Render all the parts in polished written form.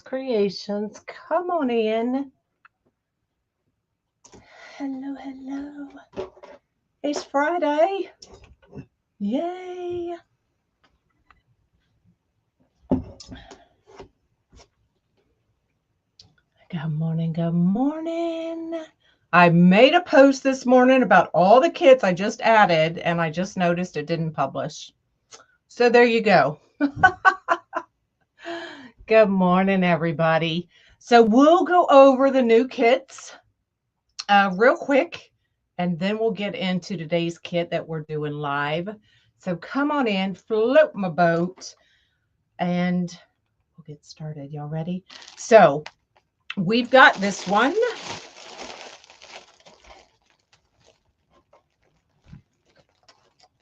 Creations. Come on in. Hello, hello. It's Friday. Yay. Good morning, good morning. I made a post this morning about all the kits I just added, and I just noticed it didn't publish. So there you go. Good morning, everybody. So we'll go over the new kits real quick, and then we'll get into today's kit that we're doing live. So come on in, float my boat, and we'll get started. Y'all ready? So we've got this one.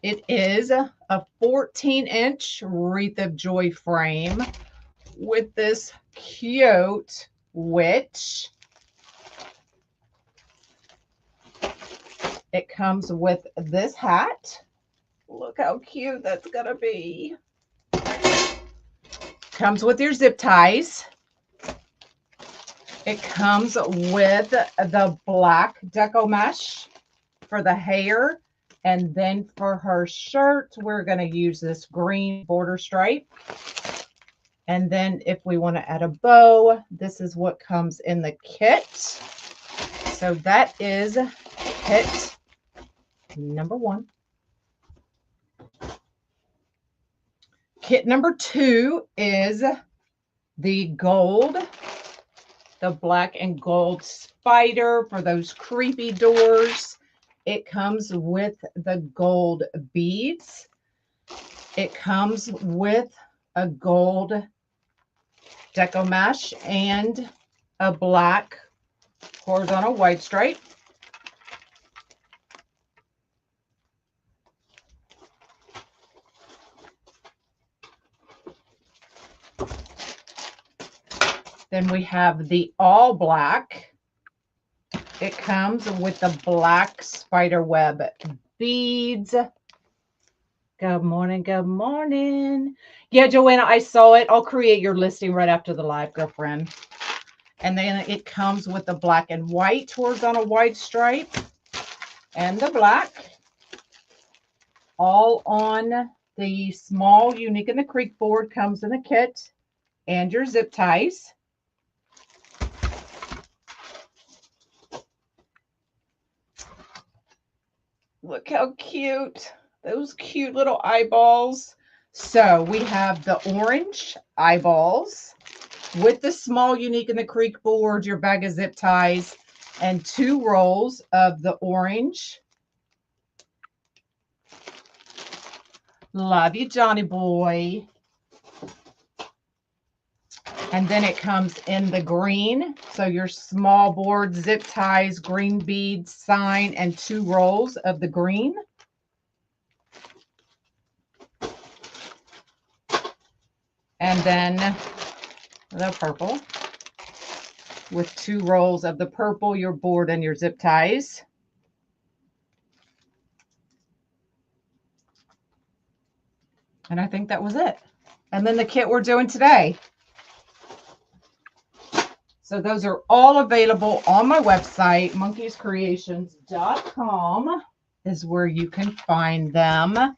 It is a 14-inch Wreath of Joy frame with this cute witch. It comes with this hat. Look how cute that's gonna be. Comes with your zip ties. It comes with the black deco mesh for the hair. And then for her shirt, we're going to use this green border stripe. And then if we want to add a bow, this is what comes in the kit. So that is kit number 1. Kit number 2 is the gold, the black and gold spider for those creepy doors. It comes with the gold beads. It comes with a gold deco mesh and a black horizontal white stripe. Then we have the all black. It comes with the black spider web beads. Good morning, good morning. Yeah, Joanna, I saw it. I'll create your listing right after the live, girlfriend. And then it comes with the black and white horizontal white stripe and the black. All on the small Unique in the Creek board comes in the kit and your zip ties. Look how cute. Those cute little eyeballs. So we have the orange eyeballs with the small Unique in the Creek board, your bag of zip ties, and 2 rolls of the orange. Love you, Johnny boy. And then it comes in the green. So your small board, zip ties, green beads, sign, and 2 rolls of the green. And then the purple with 2 rolls of the purple, your board, and your zip ties. And I think that was it. And then the kit we're doing today. So those are all available on my website, monkeyscreations.com is where you can find them.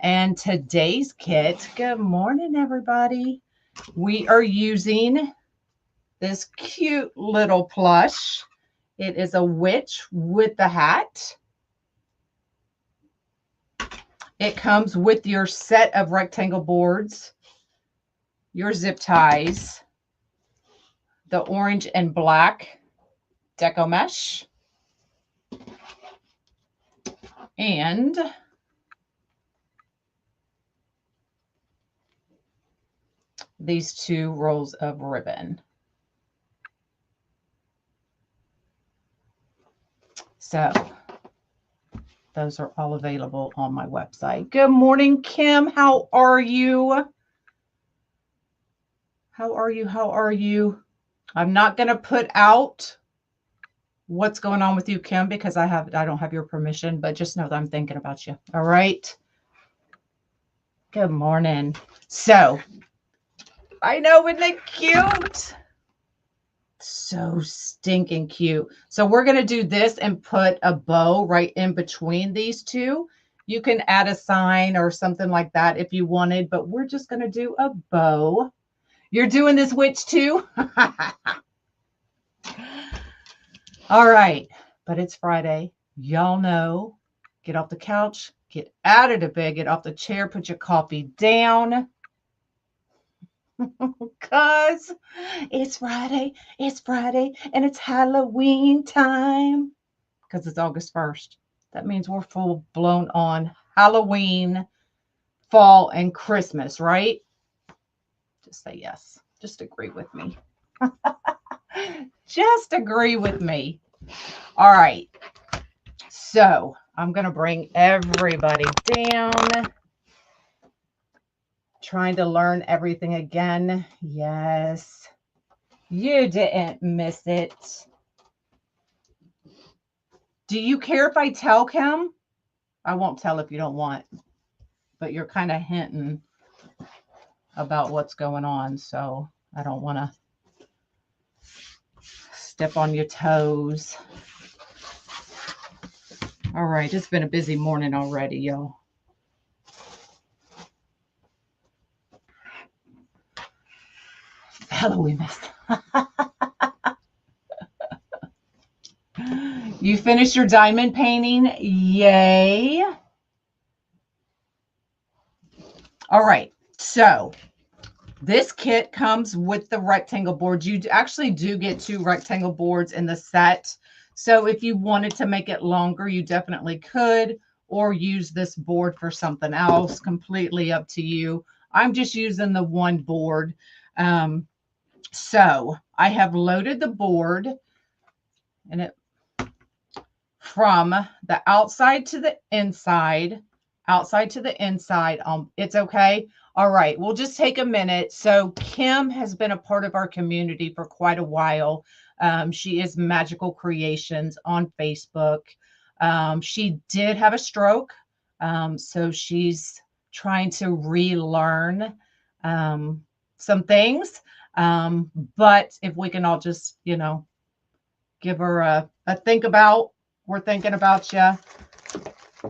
And today's kit, good morning, everybody. We are using this cute little plush. It is a witch with the hat. It comes with your set of rectangle boards, your zip ties, the orange and black deco mesh, and these 2 rolls of ribbon. So those are all available on my website. Good morning, Kim. How are you? How are you? How are you? I'm not going to put out what's going on with you, Kim, because I don't have your permission, but just know that I'm thinking about you. All right. Good morning. So I know, isn't it cute? So stinking cute. So we're going to do this and put a bow right in between these two. You can add a sign or something like that if you wanted, but we're just going to do a bow. You're doing this witch too? All right, but it's Friday. Y'all know, get off the couch, get out of the bed, get off the chair, put your coffee down. Because it's Friday, and it's Halloween time. Because it's August 1st. That means we're full blown on Halloween, fall, and Christmas, right? Just say yes. Just agree with me. Just agree with me. All right. So I'm going to bring everybody down. Trying to learn everything again. Yes. You didn't miss it. Do you care if I tell Kim? I won't tell if you don't want, but you're kind of hinting about what's going on. So I don't want to step on your toes. All right. It's been a busy morning already, y'all. Halloween mess. You finished your diamond painting? Yay. All right. So this kit comes with the rectangle board. You actually do get 2 rectangle boards in the set. So if you wanted to make it longer, you definitely could, or use this board for something else. Completely up to you. I'm just using the one board. So I have loaded the board, and it from the outside to the inside, it's okay. All right, we'll just take a minute. So Kim has been a part of our community for quite a while. She is Magical Creations on Facebook. She did have a stroke, so she's trying to relearn some things. But if we can all just, give her a think about, we're thinking about you,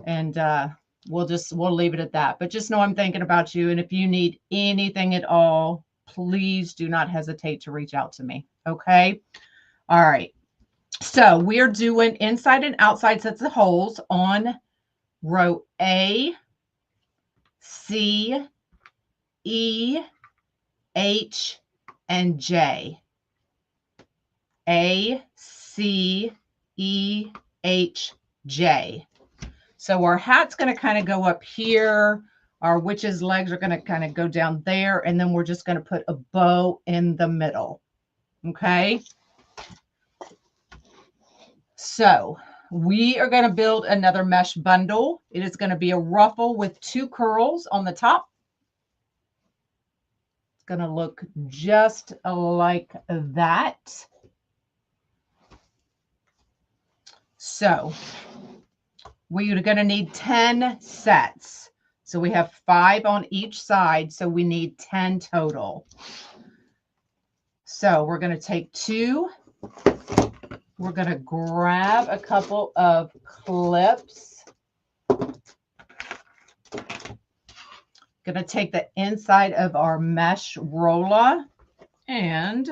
and we'll leave it at that. But just know I'm thinking about you, and if you need anything at all, please do not hesitate to reach out to me. Okay. All right. So we are doing inside and outside sets of holes on row A, C, E, H, and J. A, C, E, H, J. So our hat's going to kind of go up here. Our witch's legs are going to kind of go down there. And then we're just going to put a bow in the middle. Okay. So we are going to build another mesh bundle. It is going to be a ruffle with 2 curls on the top. It's going to look just like that. So we are going to need 10 sets. So we have 5 on each side. So we need 10 total. So we're going to take 2. We're going to grab a couple of clips. Going to take the inside of our mesh roller and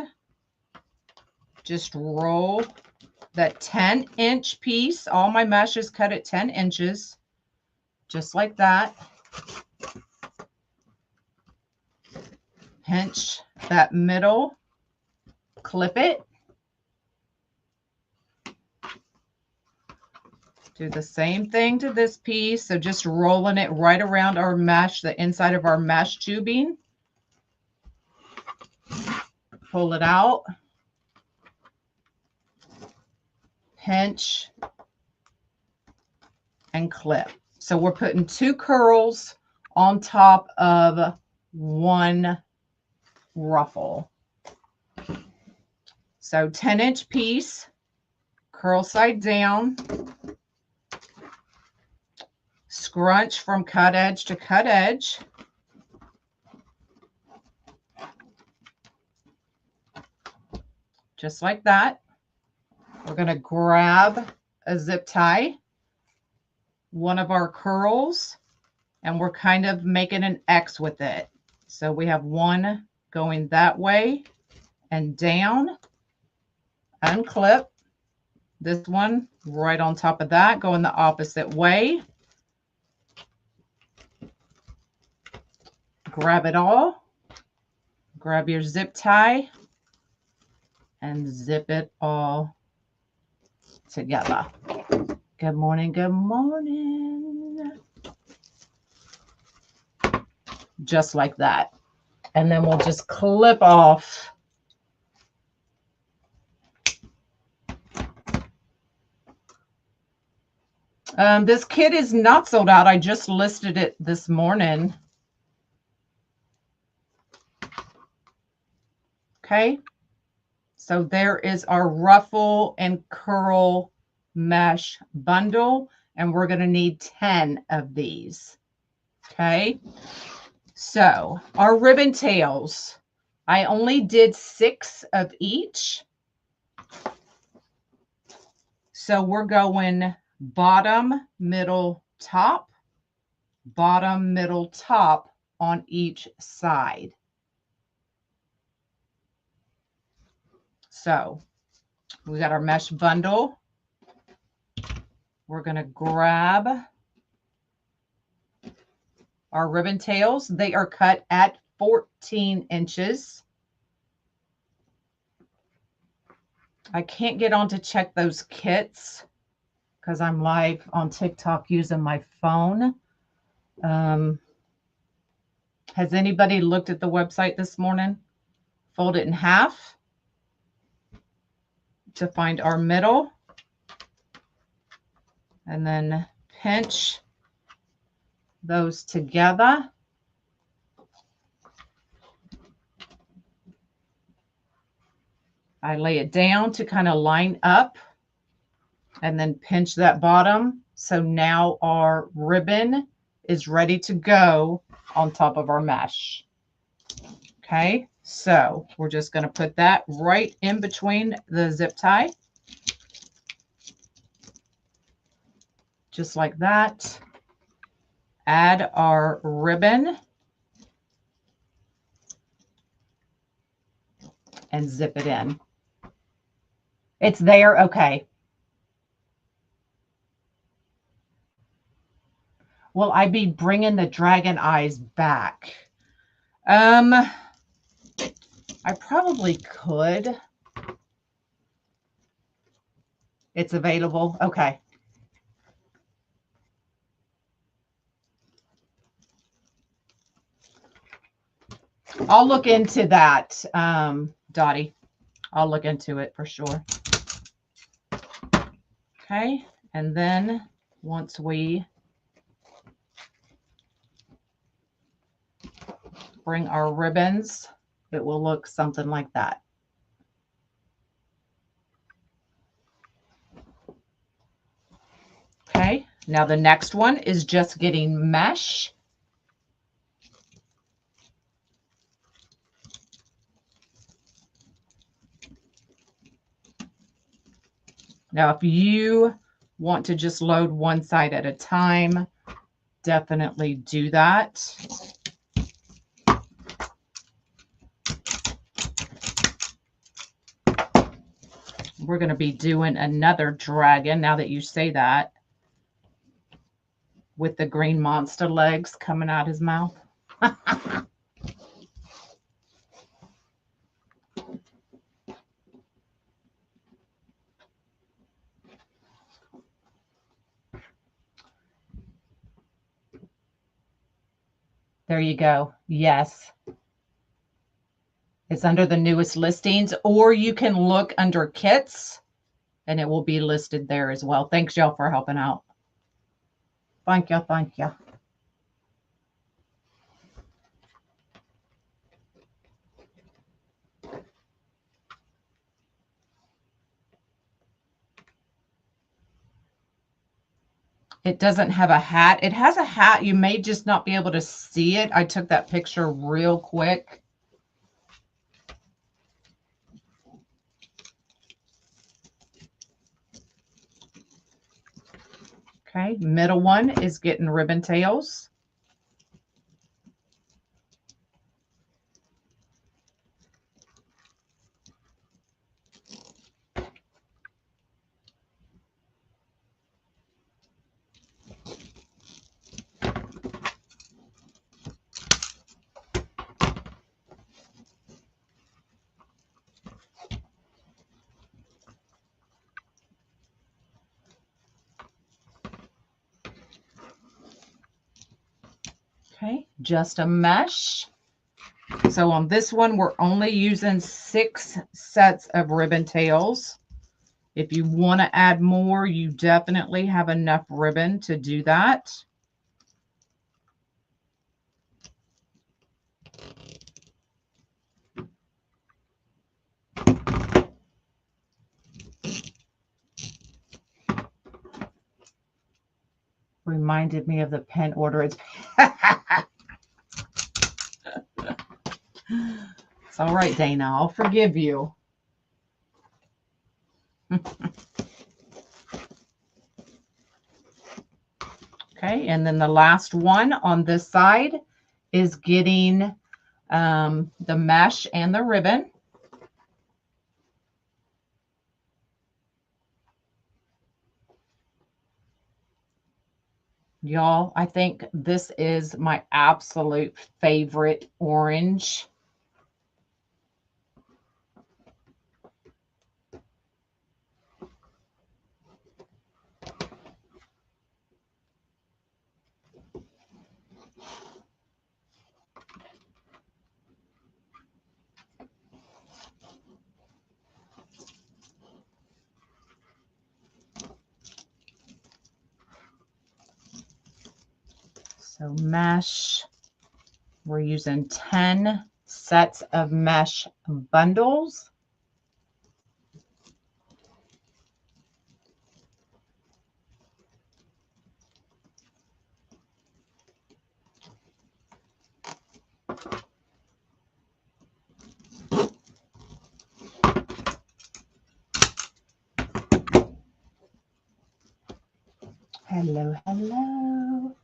just roll that 10-inch piece. All my mesh is cut at 10 inches, just like that. Pinch that middle, clip it. Do the same thing to this piece. So just rolling it right around our mesh, the inside of our mesh tubing. Pull it out. Pinch and clip. So we're putting 2 curls on top of 1 ruffle. So 10-inch piece, curl side down, scrunch from cut edge to cut edge. just like that. We're going to grab a zip tie, one of our curls, and we're kind of making an X with it. So we have one going that way and down, unclip. This one right on top of that, going the opposite way. Grab it all. Grab your zip tie and zip it all together. Good morning, good morning. Just like that. And then we'll just clip off this kit is not sold out. I just listed it this morning. Okay. So there is our ruffle and curl mesh bundle, and we're going to need 10 of these. Okay. So our ribbon tails, I only did 6 of each. So we're going bottom, middle, top, bottom, middle, top on each side. So we got our mesh bundle. We're going to grab our ribbon tails. They are cut at 14 inches. I can't get on to check those kits because I'm live on TikTok using my phone. Has anybody looked at the website this morning? Fold it in half to find our middle, and then pinch those together. I lay it down to kind of line up and then pinch that bottom. So now our ribbon is ready to go on top of our mesh. Okay, so we're just going to put that right in between the zip tie. Just like that. Add our ribbon and zip it in. It's there. Okay. Will I be bringing the dragon eyes back? I probably could. It's available. Okay. I'll look into that, Dottie. I'll look into it for sure. Okay. And then once we bring our ribbons, it will look something like that. Okay, now the next one is just getting mesh. Now, if you want to just load one side at a time, definitely do that. We're going to be doing another dragon now that you say that, with the green monster legs coming out his mouth. There you go. Yes. It's under the newest listings, or you can look under kits and it will be listed there as well. Thanks, y'all, for helping out. Thank you. Thank you. It doesn't have a hat. It has a hat. You may just not be able to see it. I took that picture real quick. Okay, middle one is getting ribbon tails. Okay, just a mesh. So on this one, we're only using 6 sets of ribbon tails. If you want to add more, you definitely have enough ribbon to do that. Reminded me of the pen order. It's all right, Dana. I'll forgive you. Okay, and then the last one on this side is getting the mesh and the ribbon. Y'all, I think this is my absolute favorite orange. So mesh, we're using 10 sets of mesh bundles. Hello, hello.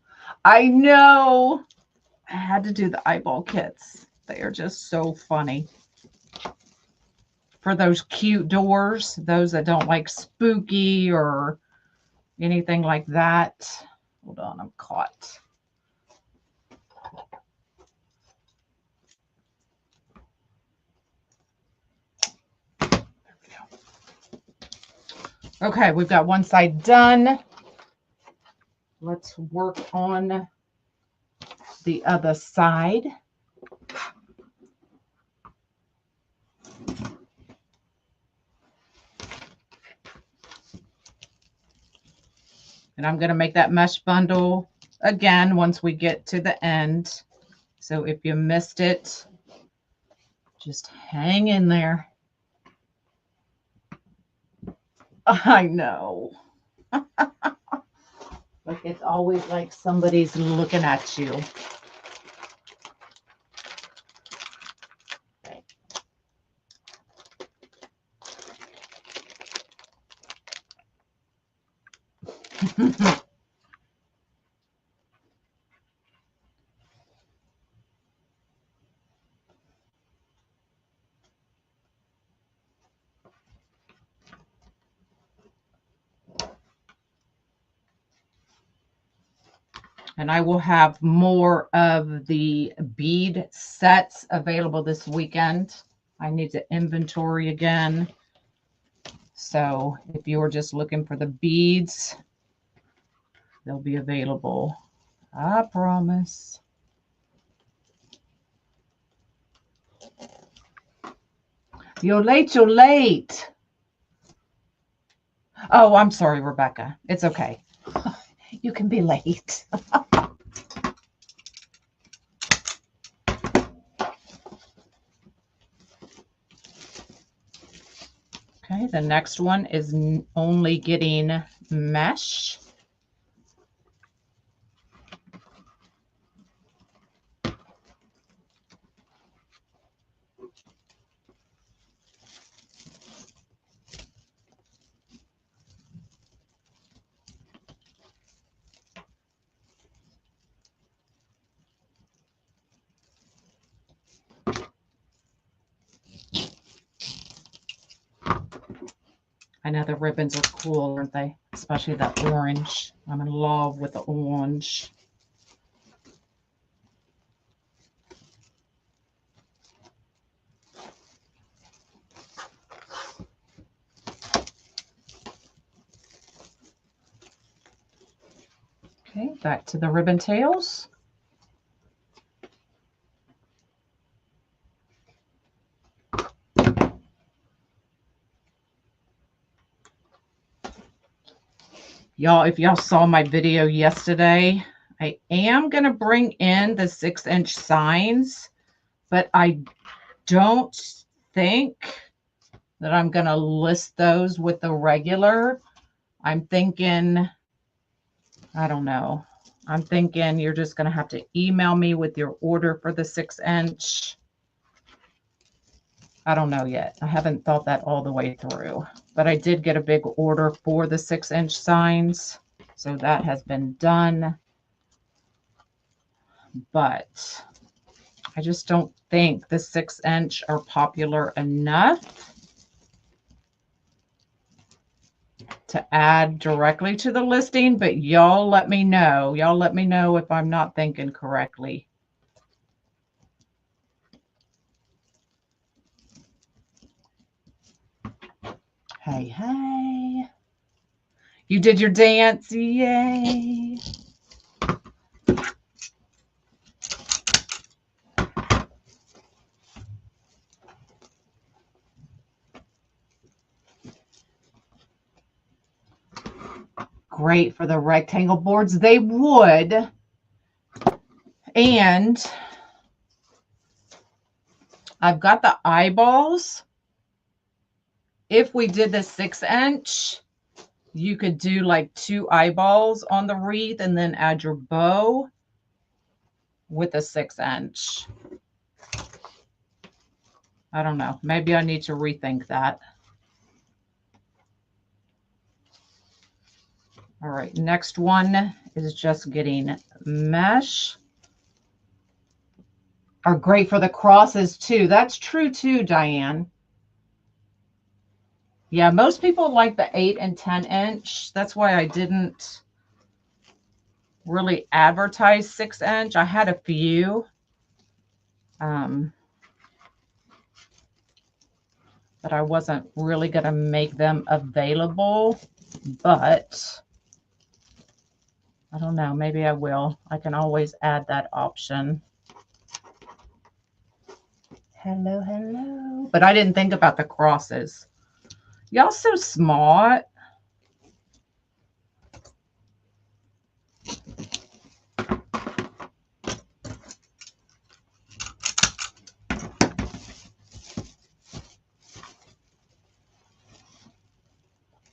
I know. I had to do the eyeball kits. They are just so funny. For those cute doors, those that don't like spooky or anything like that. Hold on, I'm caught. Okay, we've got one side done. Let's work on the other side. And I'm going to make that mesh bundle again once we get to the end. So if you missed it, just hang in there. I know. Like it's always like somebody's looking at you. And I will have more of the bead sets available this weekend. I need to inventory again. So if you were just looking for the beads, they'll be available. I promise. You're late, you're late. Oh, I'm sorry, Rebecca. It's okay. You can be late. Okay, the next one is only getting mesh. I know the ribbons are cool, aren't they? Especially that orange. I'm in love with the orange. Okay, back to the ribbon tails. Y'all, if y'all saw my video yesterday, I am going to bring in the 6-inch signs, but I don't think that I'm going to list those with the regular. I'm thinking, I don't know. I'm thinking you're just going to have to email me with your order for the 6-inch. I don't know yet. I haven't thought that all the way through, but I did get a big order for the 6-inch signs. So that has been done. But I just don't think the 6-inch are popular enough to add directly to the listing, but y'all let me know. Y'all let me know if I'm not thinking correctly. Hey, hey. You did your dance. Yay. Great for the rectangle boards. They would. And I've got the eyeballs. If we did the 6-inch, you could do like 2 eyeballs on the wreath and then add your bow with a 6-inch. I don't know. Maybe I need to rethink that. All right, next one is just getting mesh. Are great for the crosses too. That's true too, Diane. Yeah, most people like the 8 and 10-inch. That's why I didn't really advertise 6-inch. I had a few. But I wasn't really going to make them available. But I don't know. Maybe I will. I can always add that option. Hello, hello. But I didn't think about the crosses. Y'all so smart.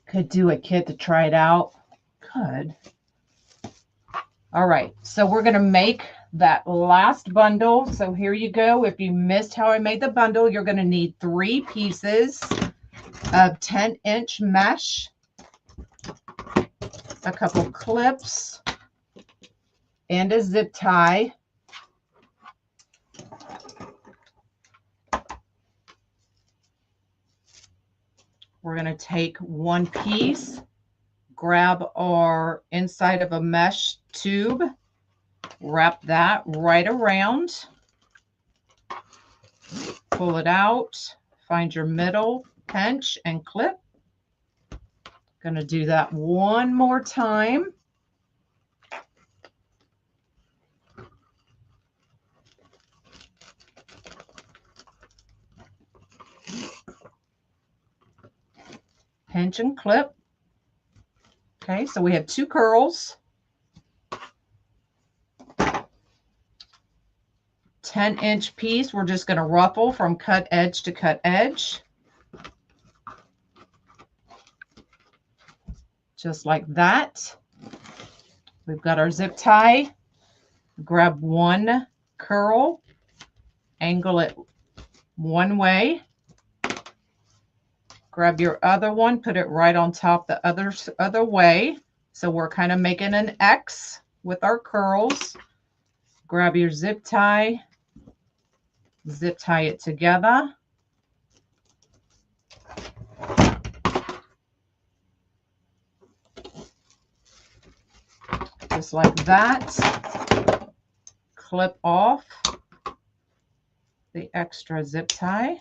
Could do a kit to try it out. Could. All right. So we're going to make that last bundle. So here you go. If you missed how I made the bundle, you're going to need 3 pieces of 10-inch mesh, a couple clips, and a zip tie. We're going to take 1 piece, grab our inside of a mesh tube, wrap that right around, pull it out, find your middle, pinch and clip. Going to do that one more time. Pinch and clip. Okay, so we have 2 curls. 10-inch piece, we're just going to ruffle from cut edge to cut edge. Just like that. We've got our zip tie. Grab 1 curl, angle it one way. Grab your other one, put it right on top the other way. So we're kind of making an X with our curls. Grab your zip tie it together. just like that. Clip off the extra zip tie.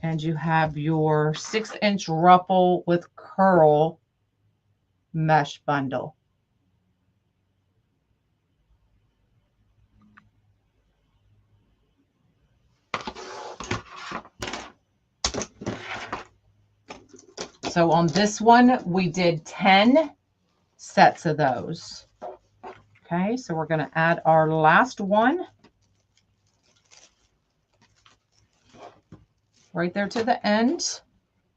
And you have your 6-inch ruffle with curl mesh bundle. So on this one, we did 10 sets of those. Okay, so we're going to add our last one right there to the end.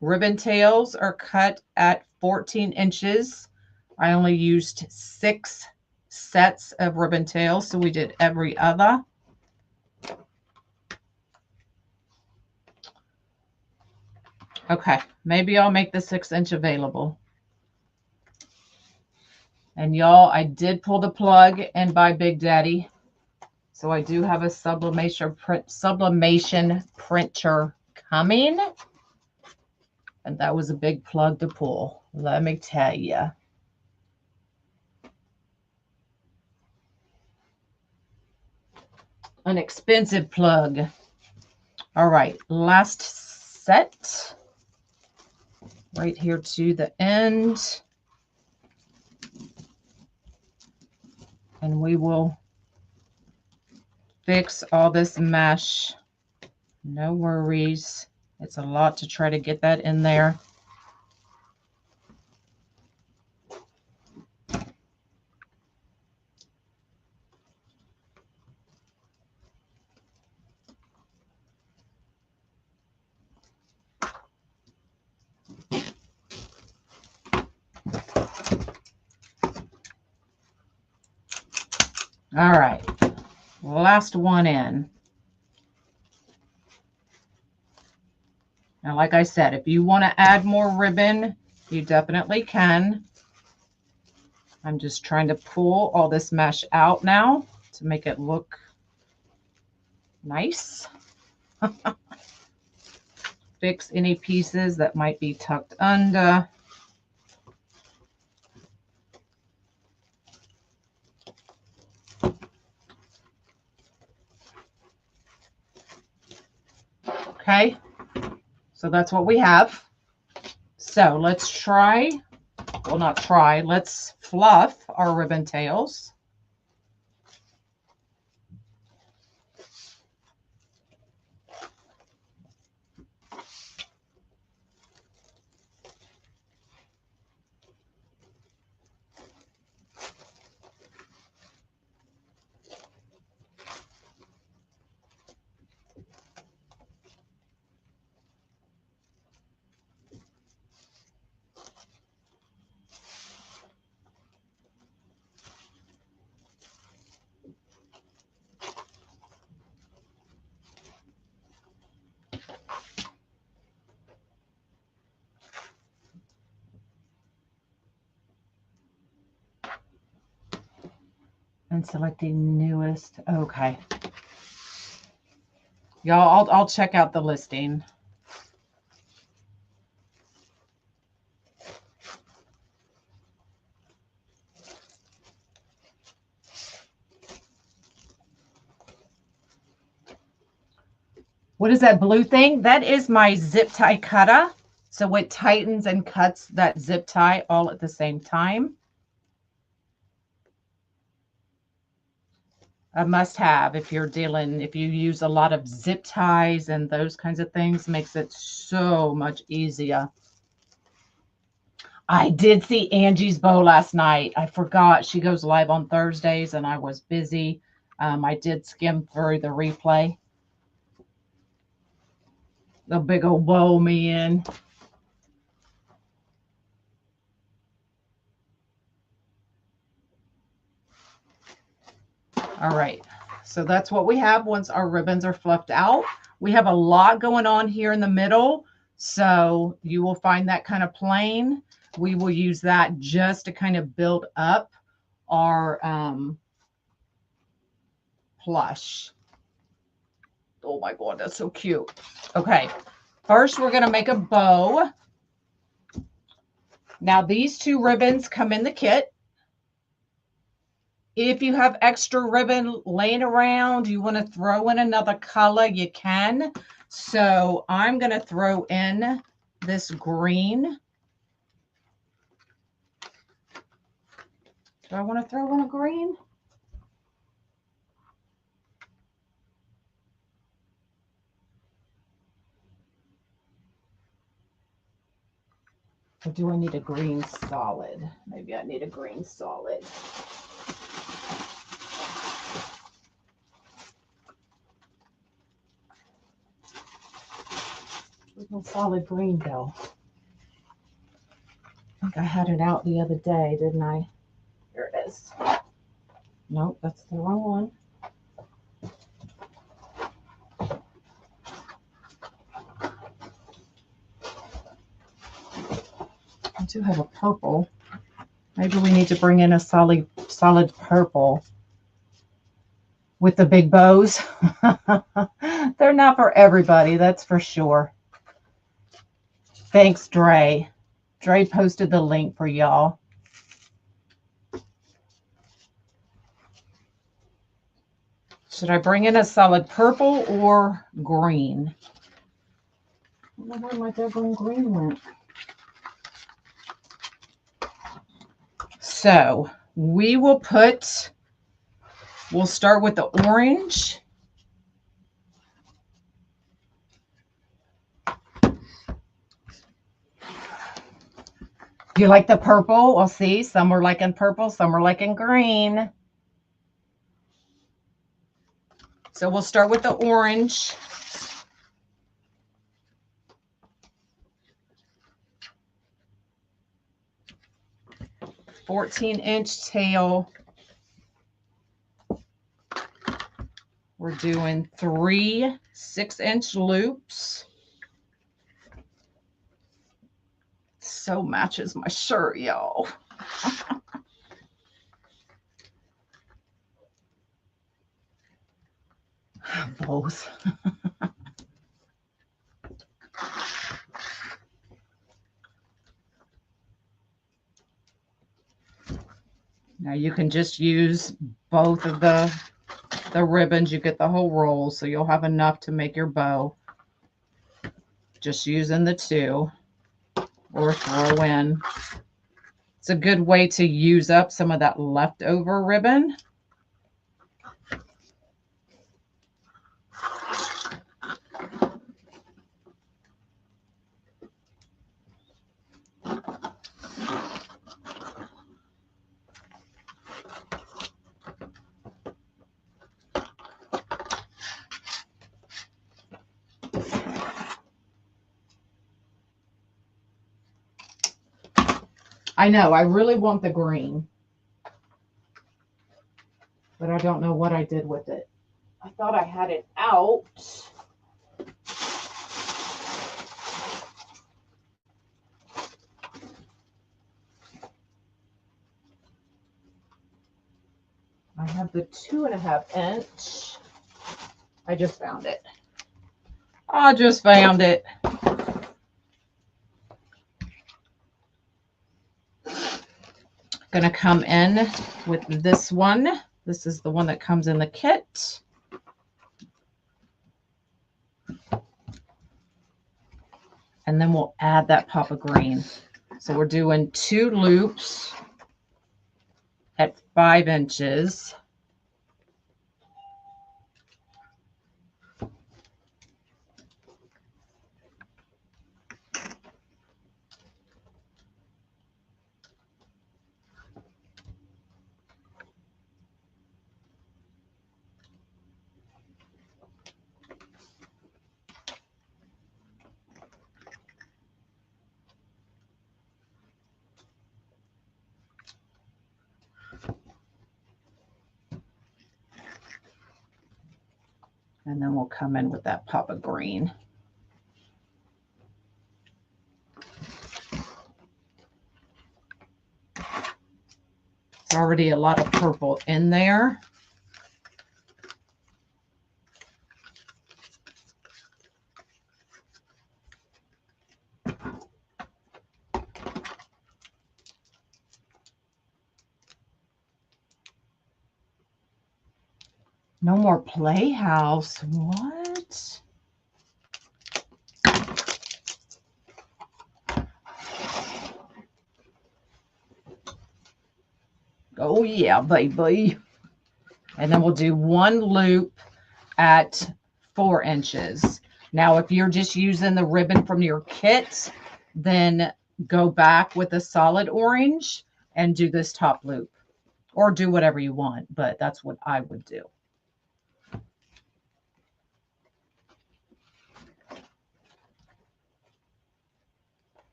Ribbon tails are cut at 14 inches. I only used 6 sets of ribbon tails, so we did every other. Okay, maybe I'll make the 6-inch available. And y'all, I did pull the plug and buy Big Daddy. So I do have a sublimation printer coming. And that was a big plug to pull, let me tell you. An expensive plug. All right, last set. Right here to the end. And we will fix all this mesh. No worries. It's a lot to try to get that in there. All right, last one in. Now, like I said, if you want to add more ribbon, you definitely can. I'm just trying to pull all this mesh out now to make it look nice. Fix any pieces that might be tucked under. Okay, so that's what we have. So let's try, well, not try, let's fluff our ribbon tails. And selecting newest. Okay. Y'all, I'll check out the listing. What is that blue thing? That is my zip tie cutter. So it tightens and cuts that zip tie all at the same time. A must have if you're dealing, if you use a lot of zip ties and those kinds of things, makes it so much easier. I did see Angie's bow last night. I forgot she goes live on Thursdays and I was busy. I did skim through the replay. The big old bow me in. All right, so that's what we have once our ribbons are fluffed out. We have a lot going on here in the middle, so you will find that kind of plain. We will use that just to kind of build up our plush. Oh my God, that's so cute. Okay, first we're going to make a bow. Now these 2 ribbons come in the kit. If you have extra ribbon laying around, you want to throw in another color, you can. So I'm going to throw in this green. Do I want to throw in a green? Or do I need a green solid? Maybe I need a green solid. Where's my solid green go? I think I had it out the other day, didn't I? Here it is. Nope, that's the wrong one. I do have a purple. Maybe we need to bring in a solid purple with the big bows. They're not for everybody, that's for sure. Thanks, Dre. Dre posted the link for y'all. Should I bring in a solid purple or green? I don't know where my daggone green went. So we'll start with the orange. You like the purple? Well, see, some are liking purple, some are liking green. So we'll start with the orange. "14" tail. We're doing 3 6" loops. So matches my shirt, y'all. Both. Now you can just use both of the ribbons. You get the whole roll, so you'll have enough to make your bow. Just using the 2 or throw in. It's a good way to use up some of that leftover ribbon. I know, I really want the green, but I don't know what I did with it. I thought I had it out. I have the 2.5". I just found it. I just found it. Gonna come in with this one. This is the one that comes in the kit. And then we'll add that pop of green. So we're doing 2 loops at 5 inches. And then we'll come in with that pop of green. There's already a lot of purple in there. No more playhouse. What? Oh yeah, baby. And then we'll do one loop at 4 inches. Now, if you're just using the ribbon from your kit, then go back with a solid orange and do this top loop, or do whatever you want, but that's what I would do.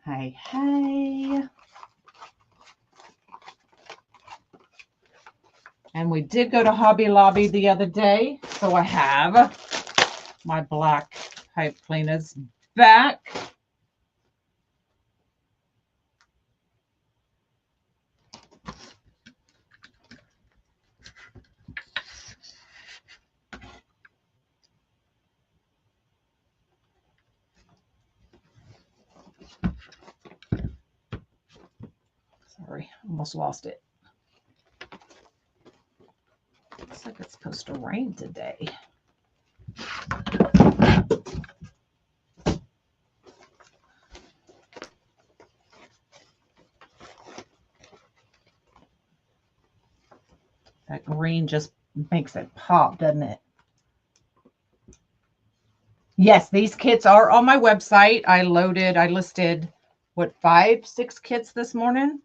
Hey, hey. And we did go to Hobby Lobby the other day, so I have my black pipe cleaners back. Sorry, almost lost it. Looks like it's supposed to rain today. That green just makes it pop, doesn't it? Yes, these kits are on my website. I listed, what, 5, 6 kits this morning?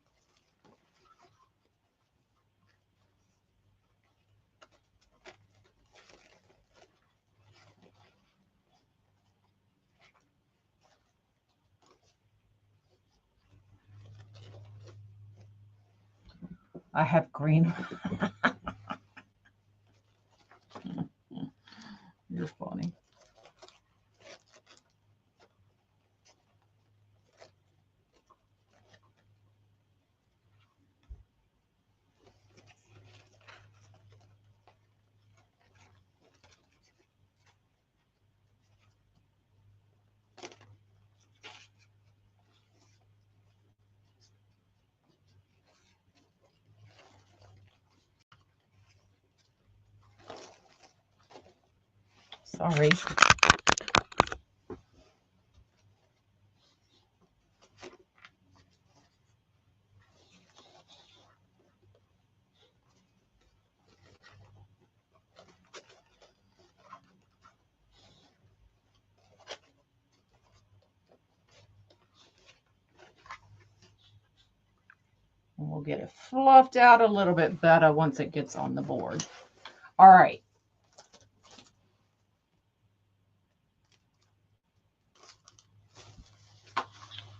I have green. You're funny. Sorry. And we'll get it fluffed out a little bit better once it gets on the board. All right.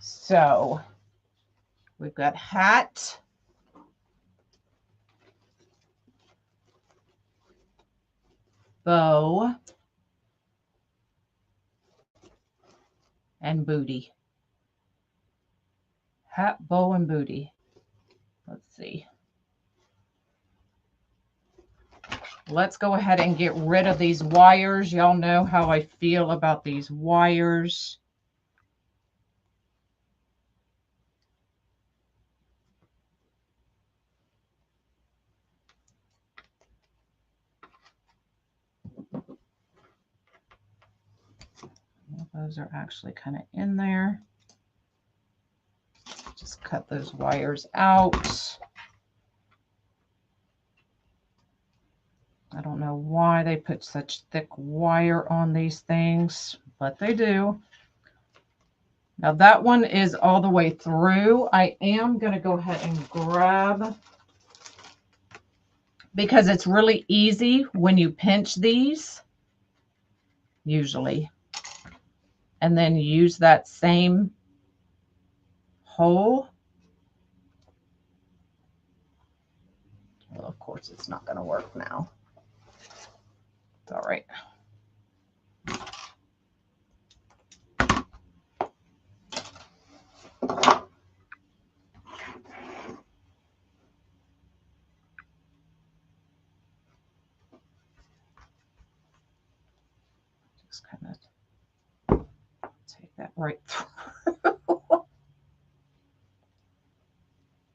So we've got hat, bow, and booty. Hat, bow, and booty. Let's see. Let's go ahead and get rid of these wires. Y'all know how I feel about these wires. Those are actually kind of in there. Just cut those wires out. I don't know why they put such thick wire on these things, but they do. Now that one is all the way through. I am going to go ahead and grab, because it's really easy when you pinch these, usually, and then use that same hole. Well, of course, it's not going to work now. It's all right. Just kind of take that right through.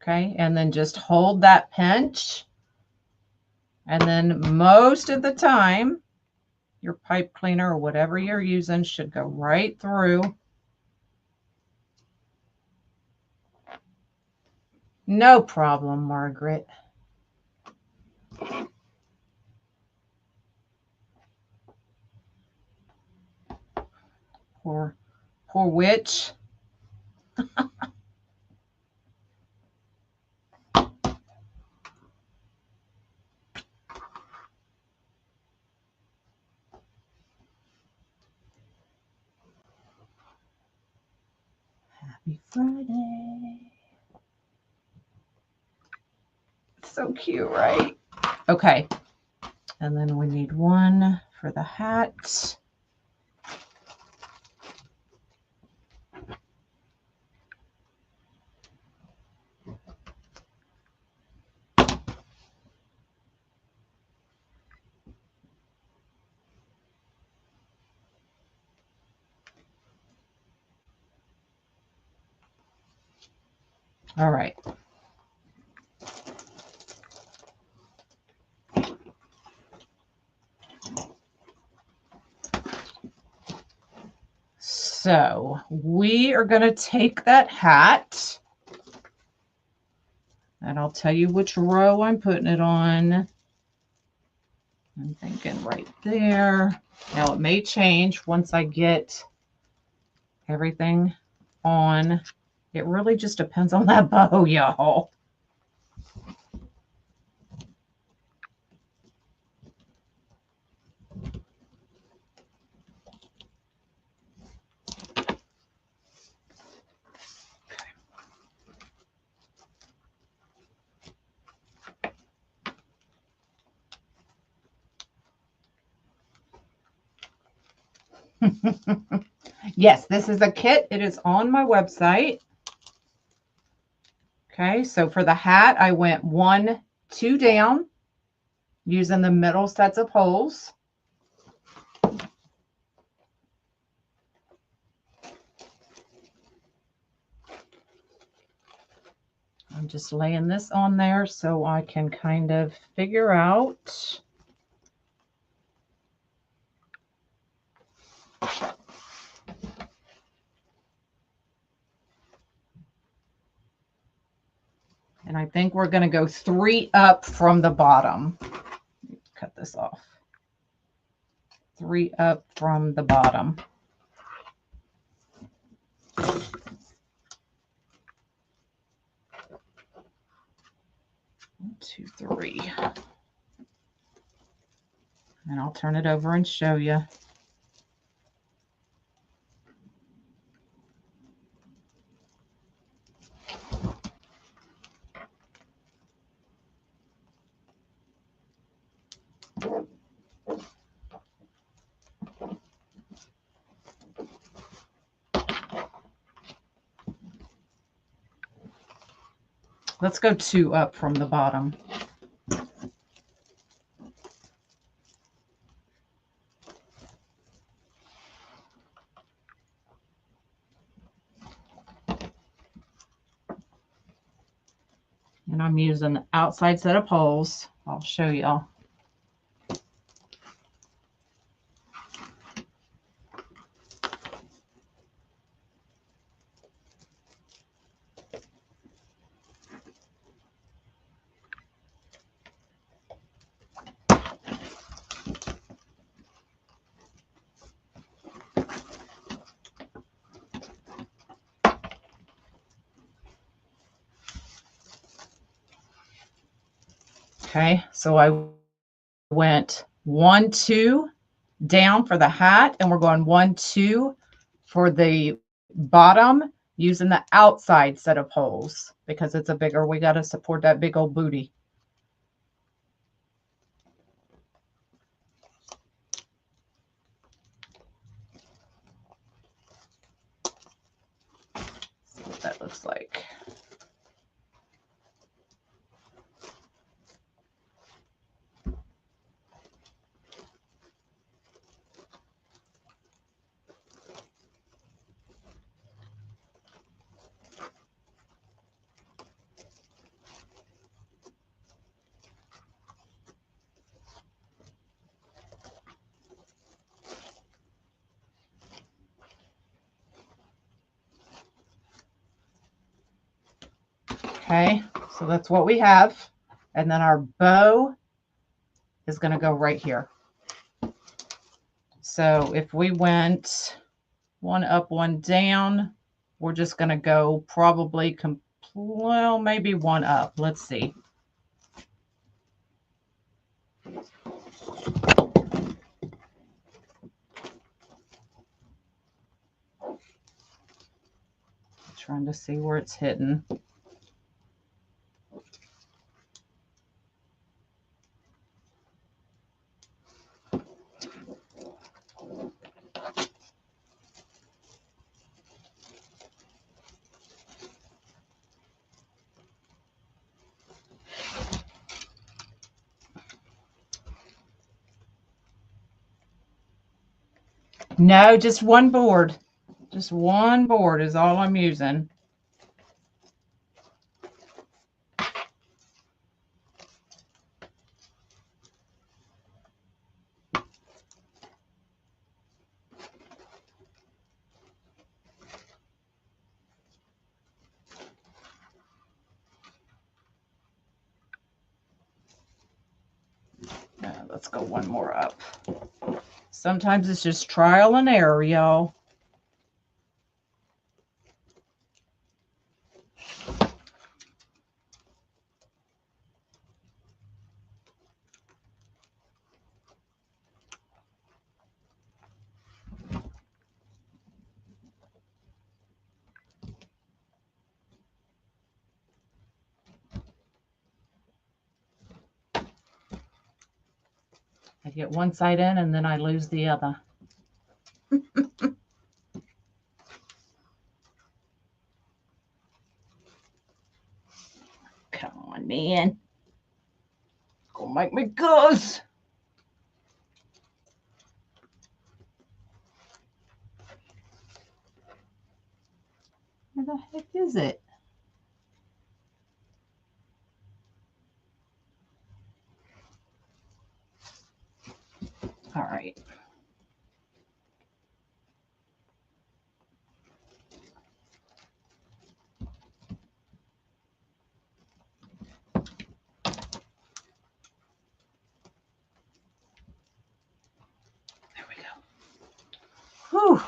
Okay, and then just hold that pinch. And then most of the time, your pipe cleaner or whatever you're using should go right through. No problem, Margaret. Poor witch. Happy Friday. So cute, right? Okay. And then we need one for the hat. All right. So we are going to take that hat, and I'll tell you which row I'm putting it on. I'm thinking right there. Now it may change once I get everything on. It really just depends on that bow, y'all. Yes, this is a kit. It is on my website. Okay, so for the hat, I went 1, 2 down using the middle sets of holes. I'm just laying this on there so I can kind of figure out. And I think we're going to go 3 up from the bottom. Cut this off. 3 up from the bottom. 1, 2, 3. And I'll turn it over and show you. Let's go 2 up from the bottom. And I'm using the outside set of poles. I'll show y'all. Okay, so I went 1, 2 down for the hat, and we're going 1, 2 for the bottom using the outside set of holes because it's a bigger, we got to support that big old booty. See what that looks like. Okay, so that's what we have. And then our bow is going to go right here. So if we went one up, one down, we're just going to go probably, well, maybe one up. Let's see. Trying to see where it's hitting. No, just one board. Just one board is all I'm using. Let's go one more up. Sometimes it's just trial and error, y'all. I get one side in and then I lose the other. Come on, man. Go make me goes. Where the heck is it? All right. There we go. Whew.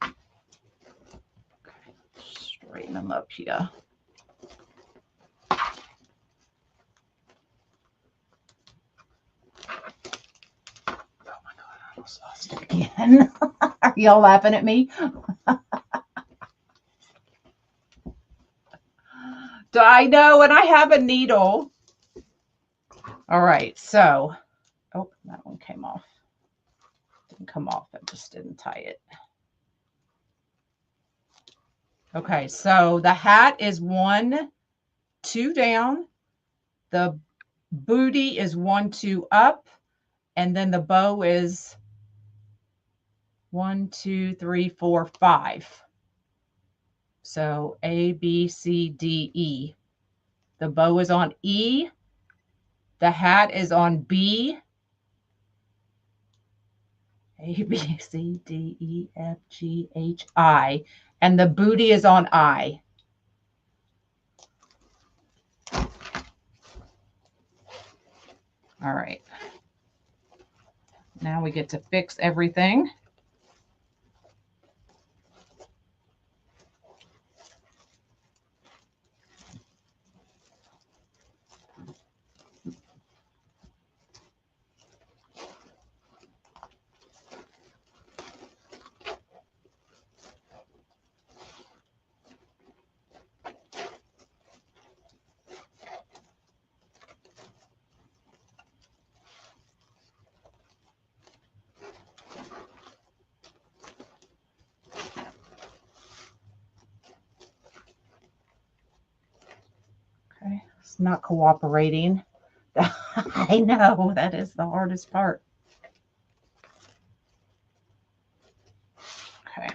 Okay. Straighten them up here. Lost it again. Are y'all laughing at me? Do I know? And I have a needle. All right, so, oh, that one came off. Didn't come off. I just didn't tie it. Okay, so the hat is 1, 2 down. The booty is 1, 2 up. And then the bow is 1, 2, 3, 4, 5. So A, B, C, D, E. The bow is on E. The hat is on B. A, B, C, D, E, F, G, H, I. And the booty is on I. All right. Now we get to fix everything. Okay, it's not cooperating. I know, that is the hardest part. Okay.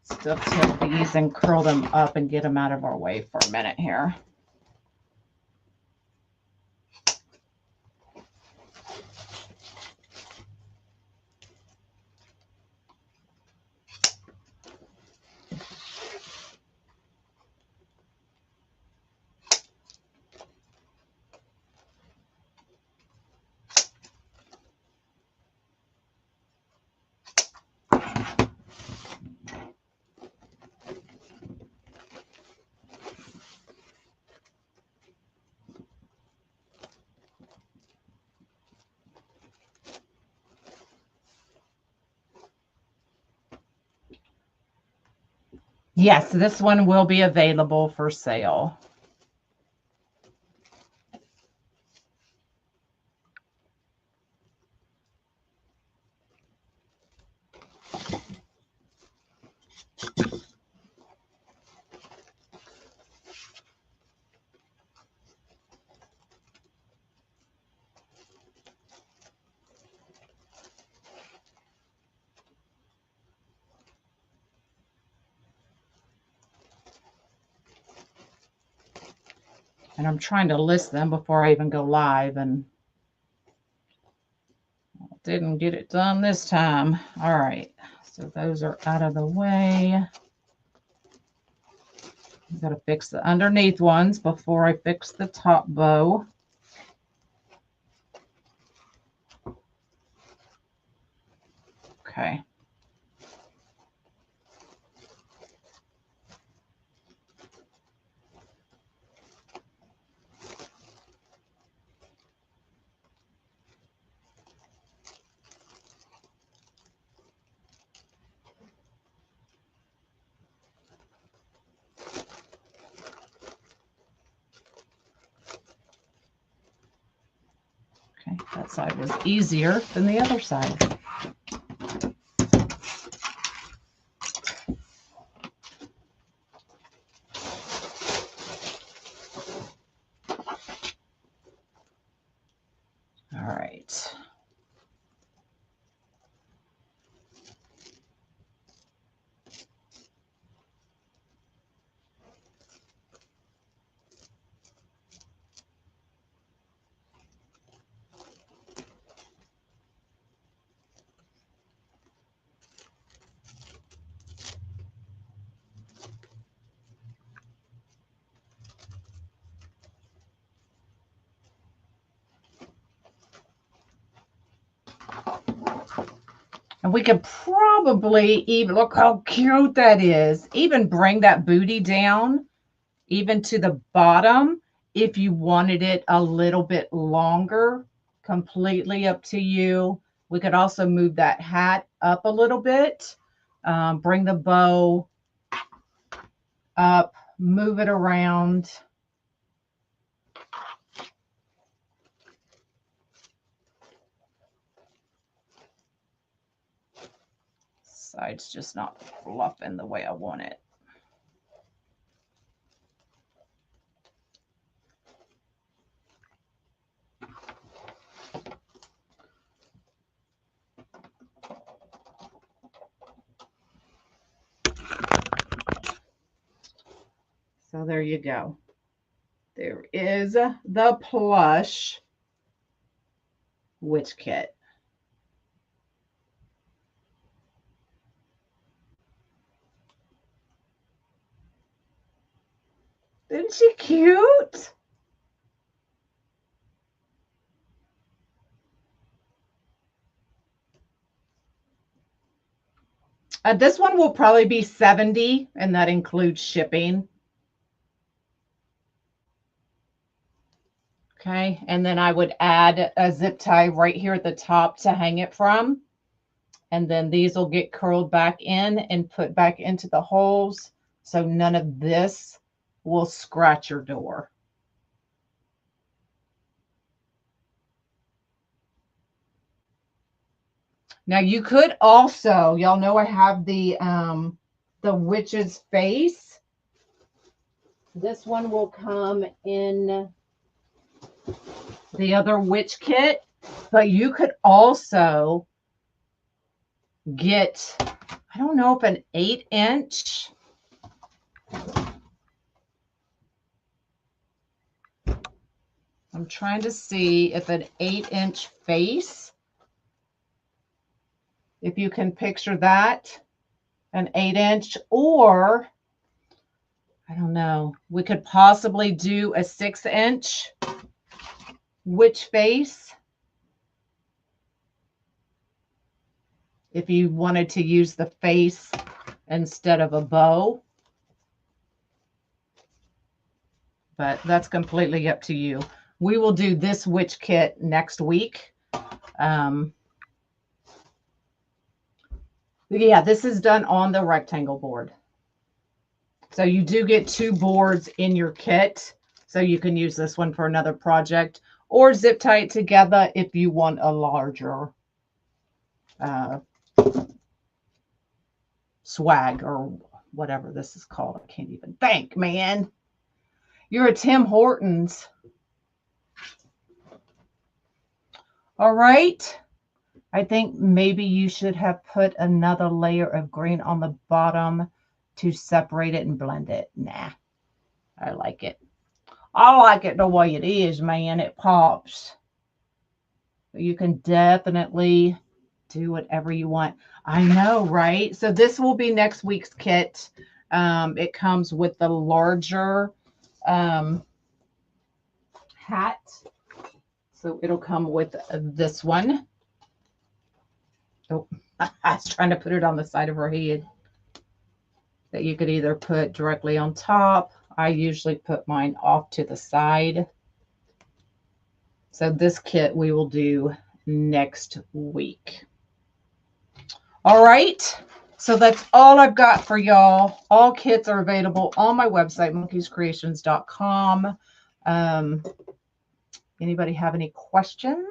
Still take these and curl them up and get them out of our way for a minute here. Yes, this one will be available for sale. And I'm trying to list them before I even go live, and didn't get it done this time. All right, so those are out of the way. I've got to fix the underneath ones before I fix the top bow. Okay. Okay, that side was easier than the other side. All right. And we could probably even, look how cute that is, even bring that booty down even to the bottom if you wanted it a little bit longer. Completely up to you. We could also move that hat up a little bit, bring the bow up, move it around. Side's just not fluffing the way I want it. So there you go. There is the plush witch kit. Isn't she cute? This one will probably be $70, and that includes shipping. Okay, and then I would add a zip tie right here at the top to hang it from. And then these will get curled back in and put back into the holes, so none of this will scratch your door. Now you could also, y'all know I have the witch's face. This one will come in the other witch kit, but you could also get, I don't know if an 8-inch. I'm trying to see if an 8-inch face, if you can picture that, an 8-inch, or I don't know, we could possibly do a 6-inch witch face if you wanted to use the face instead of a bow. But that's completely up to you. We will do this witch kit next week. Yeah, this is done on the rectangle board. So you do get 2 boards in your kit. So you can use this one for another project or zip tie it together if you want a larger swag or whatever this is called. I can't even think, man. You're a Tim Hortons. All right. I think maybe you should have put another layer of green on the bottom to separate it and blend it. Nah, I like it. I like it the way it is, man. It pops. You can definitely do whatever you want. I know, right? So this will be next week's kit. It comes with the larger hat. So it'll come with this one. Oh, I was trying to put it on the side of her head. That you could either put directly on top. I usually put mine off to the side. So this kit we will do next week. All right. So that's all I've got for y'all. All kits are available on my website, monkeyscreations.com. Anybody have any questions?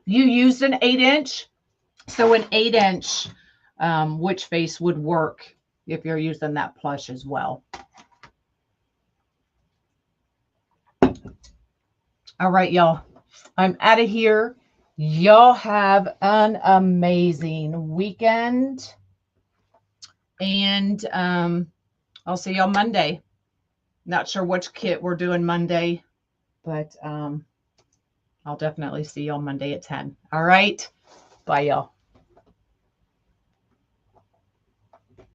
You used an 8-inch. So an 8-inch witch face would work if you're using that plush as well. All right, y'all. I'm out of here. Y'all have an amazing weekend. And I'll see y'all Monday. Not sure which kit we're doing Monday, but I'll definitely see y'all Monday at 10. All right. Bye, y'all.